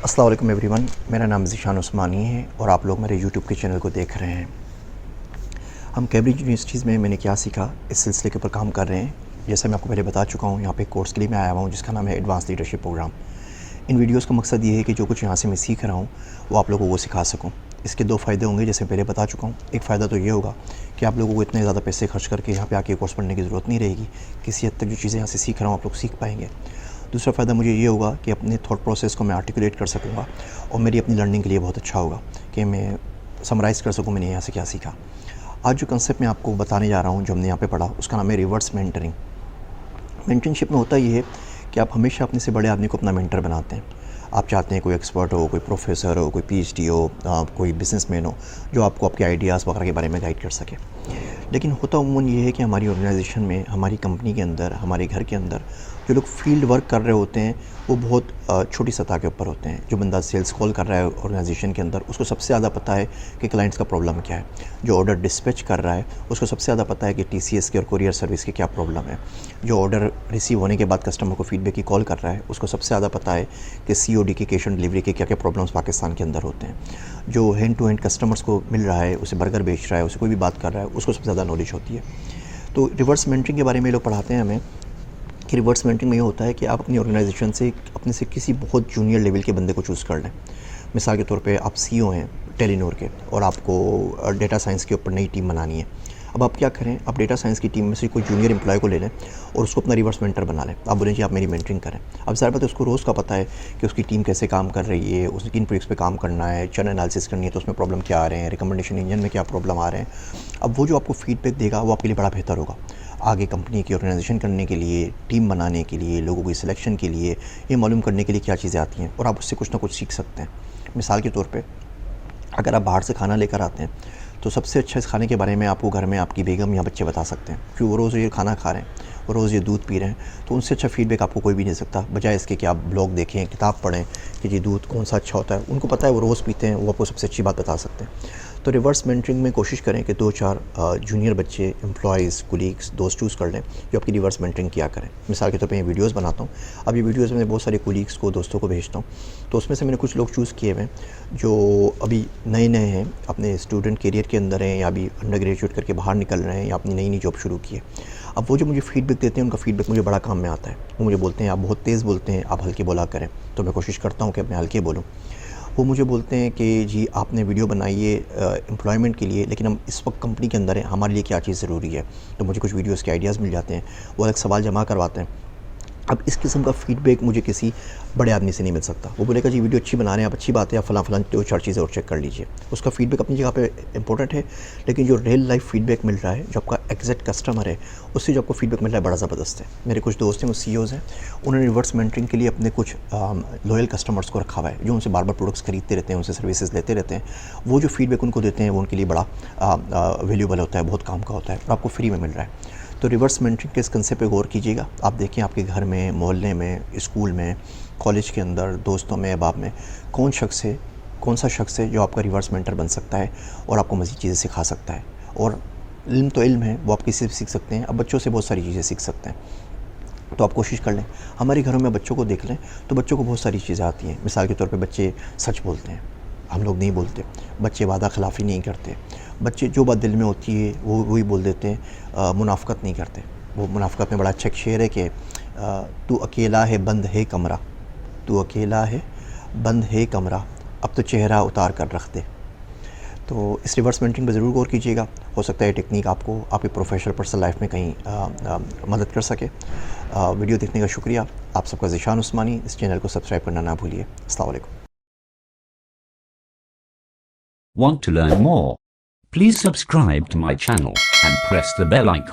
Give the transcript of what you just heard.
अस्सलाम वालेकुम एवरीवन, मेरा नाम ज़ीशान उस्मानी है और आप लोग मेरे यूट्यूब के चैनल को देख रहे हैं। हम कैम्ब्रिज यूनिवर्सिटीज़ में मैंने क्या सीखा इस सिलसिले के ऊपर काम कर रहे हैं। जैसे मैं आपको पहले बता चुका हूँ, यहाँ पे कोर्स के लिए मैं आया हुआ हूँ जिसका नाम है एडवांस लीडरशिप प्रोग्राम। इन वीडियोस का मकसद ये है कि जो कुछ यहाँ से मैं सीख रहा हूँ वो आप लोगों को सिखा सकूँ। इसके दो फ़ायदे होंगे, जैसे पहले बता चुका हूँ। एक फ़ायदा तो ये होगा कि आप लोगों को इतने ज़्यादा पैसे खर्च करके यहाँ पे आके कोर्स पढ़ने की ज़रूरत नहीं रहेगी। किसी हद तक जो चीज़ें यहाँ से सीख रहा हूँ आप लोग सीख पाएंगे। दूसरा फ़ायदा मुझे ये होगा कि अपने थॉट प्रोसेस को मैं आर्टिकुलेट कर सकूँगा और मेरी अपनी लर्निंग के लिए बहुत अच्छा होगा कि मैं समराइज़ कर सकूँ मैंने यहाँ से क्या सीखा। आज जो कंसेप्ट मैं आपको बताने जा रहा हूँ, जो हमने यहाँ पे पढ़ा, उसका नाम है रिवर्स मेंटरिंग। मेंटरशिप में होता ये है कि आप हमेशा अपने से बड़े आदमी को अपना मेंटर बनाते हैं। आप चाहते हैं कोई एक्सपर्ट हो, कोई प्रोफेसर हो, कोई पीएचडी हो, कोई बिजनेसमैन हो जो आपको आपके आइडियाज़ वगैरह के बारे में गाइड कर सके। लेकिन होता अमूमन ये है कि हमारी ऑर्गेनाइजेशन में, हमारी कंपनी के अंदर, हमारे घर के अंदर जो लोग फील्ड वर्क कर रहे होते हैं वो बहुत छोटी सतह के ऊपर होते हैं। जो बंदा सेल्स कॉल कर रहा है ऑर्गेनाइजेशन के अंदर, उसको सबसे ज़्यादा पता है कि क्लाइंट्स का प्रॉब्लम क्या है। जो ऑर्डर डिस्पैच कर रहा है उसको सबसे ज़्यादा पता है कि टीसीएस के और कुरियर सर्विस की क्या प्रॉब्लम है। जो ऑर्डर रिसीव होने के बाद कस्टमर को फीडबैक की कॉल कर रहा है उसको सबसे ज़्यादा पता है कि सीओडी की, कैश ऑन डिलीवरी के, क्या क्या प्रॉब्लम्स पाकिस्तान के अंदर होते हैं। जो हैंड टू हैंड कस्टमर्स को मिल रहा है, उसे बर्गर बेच रहा है, उसे कोई भी बात कर रहा है, उसको सबसे ज़्यादा नॉलेज होती है। तो रिवर्स मेंटरिंग के बारे में लोग पढ़ाते हैं हमें कि रिवर्स मेंटरिंग में ये होता है कि आप अपनी ऑर्गेनाइजेशन से अपने से किसी बहुत जूनियर लेवल के बंदे को चूज़ कर लें। मिसाल के तौर पे आप सीईओ हैं टेलीनॉर के और आपको डेटा साइंस के ऊपर नई टीम बनानी है। अब आप क्या करें, आप डेटा साइंस की टीम में से कोई जूनियर एम्प्लॉय को ले लें और उसको अपना रिवर्स मेंटर बना लें। आप बोलें जी आप मेरी मेंटरिंग करें। अब ज़ाहिर बात है उसको रोज़ का पता है कि उसकी टीम कैसे काम कर रही है, उसने किन प्रोजेक्ट्स पे काम करना है, चर्न एनालिसिस करनी है तो उसमें प्रॉब्लम क्या आ रहे हैं, रिकमेंडेशन इंजन में क्या प्रॉब्लम आ रहे हैं। अब वो जो आपको फीडबैक देगा वो आपके लिए बड़ा बेहतर होगा आगे कंपनी की ऑर्गेनाइजेशन करने के लिए, टीम बनाने के लिए, लोगों की सिलेक्शन के लिए, ये मालूम करने के लिए क्या चीज़ें आती हैं और आप उससे कुछ ना कुछ सीख सकते हैं। मिसाल के तौर पे अगर आप बाहर से खाना लेकर आते हैं तो सबसे अच्छा इस खाने के बारे में आपको घर में आपकी बेगम या बच्चे बता सकते हैं, क्योंकि वो रोज़ ये खाना खा रहे हैं, वो रोज़ ये दूध पी रहे हैं। तो उनसे अच्छा फीडबैक आपको कोई भी नहीं दे सकता, बजाय इसके कि आप ब्लॉग देखें, किताब पढ़ें कि जी दूध कौन सा अच्छा होता है। उनको पता है, वो रोज़ पीते हैं, वो आपको सबसे अच्छी बात बता सकते हैं। तो रिवर्स मेंटरिंग में कोशिश करें कि 2-4 जूनियर बच्चे, एम्प्लॉयज़, कोलीग्स, दोस्त चूज़ कर लें जो आपकी रिवर्स मेंटरिंग किया करें। मिसाल के तौर पे मैं वीडियोज़ बनाता हूँ। अब ये वीडियोज़ मैं बहुत सारे कोलीग्स को, दोस्तों को भेजता हूँ। तो उसमें से मैंने कुछ लोग चूज़ किए हुए हैं जो अभी नए हैं, अपने स्टूडेंट करियर के अंदर हैं या अभी अंडर ग्रेजुएट करके बाहर निकल रहे हैं या अपनी नई जॉब शुरू की है। अब वो जो मुझे फ़ीडबैक देते हैं उनका फ़ीडबैक मुझे बड़ा काम में आता है। वो मुझे बोलते हैं आप बहुत तेज़ बोलते हैं, आप हल्के बोला करें। तो मैं कोशिश करता हूँ कि मैं हल्के बोलूँ। वो मुझे बोलते हैं कि जी आपने वीडियो बनाई है एम्प्लॉयमेंट के लिए, लेकिन हम इस वक्त कंपनी के अंदर हैं, हमारे लिए क्या चीज़ ज़रूरी है। तो मुझे कुछ वीडियोज़ के आइडियाज़ मिल जाते हैं, वो अलग सवाल जमा करवाते हैं। अब इस किस्म का फ़ीडबैक मुझे किसी बड़े आदमी से नहीं मिल सकता। वो बोलेगा जी वीडियो अच्छी बना रहे हैं आप, अच्छी बात है, आप फ़लाँ 2-4 चीज़ें और चेक कर लीजिए। उसका फ़ीडबैक अपनी जगह पे इंपॉर्टेंट है, लेकिन जो रियल लाइफ फ़ीडबैक मिल रहा है, जो आपका एग्जैक्ट कस्टमर है, उससे जो आपको फ़ीडबैक मिल रहा है बड़ा ज़बरदस्त है। मेरे कुछ दोस्त हैं वो सीईओज़ हैं, उन्होंने रिवर्स मेंटरिंग के लिए अपने कुछ लॉयल कस्टमर्स को रखा हुआ है जो उनसे बार-बार प्रोडक्ट्स खरीदते रहते हैं, उनसे सर्विसेज लेते रहते हैं। वो जो फ़ीडबैक उनको देते हैं वो उनके लिए बड़ा वैल्यूएबल होता है, बहुत काम का होता है और आपको फ्री में मिल रहा है। तो रिवर्स मेंटरिंग के इस कंसेप्ट पे गौर कीजिएगा। आप देखें आपके घर में, मोहल्ले में, स्कूल में, कॉलेज के अंदर, दोस्तों में, अहबाब में कौन सा शख्स है जो आपका रिवर्स मेंटर बन सकता है और आपको मज़ीद चीज़ें सिखा सकता है। और इल्म तो इल्म है, वो आप किसी से भी सीख सकते हैं। अब बच्चों से बहुत सारी चीज़ें सीख सकते हैं। तो आप कोशिश कर लें, हमारे घरों में बच्चों को देख लें तो बच्चों को बहुत सारी चीज़ें आती हैं। मिसाल के तौर पे बच्चे सच बोलते हैं, हम लोग नहीं बोलते। बच्चे वादा खिलाफ़ी नहीं करते। बच्चे जो बात दिल में होती है वो वही बोल देते हैं, मुनाफ़क़त नहीं करते। वो मुनाफ़क़त में बड़ा अच्छा एक शेर है कि तू अकेला है बंद है कमरा, तू अकेला है बंद है कमरा, अब तो चेहरा उतार कर रख दे। तो इस रिवर्स मेंटरिंग पर ज़रूर गौर कीजिएगा। हो सकता है टेक्निक आपको आपकी प्रोफेशनल पर्सनल लाइफ में कहीं मदद कर सके। वीडियो देखने का शुक्रिया। आप सबका ज़ीशान उस्मानी। इस चैनल को सब्सक्राइब करना ना भूलिए। अस्सलाम वालेकुम। Want to learn more? Please subscribe to my channel and press the bell icon.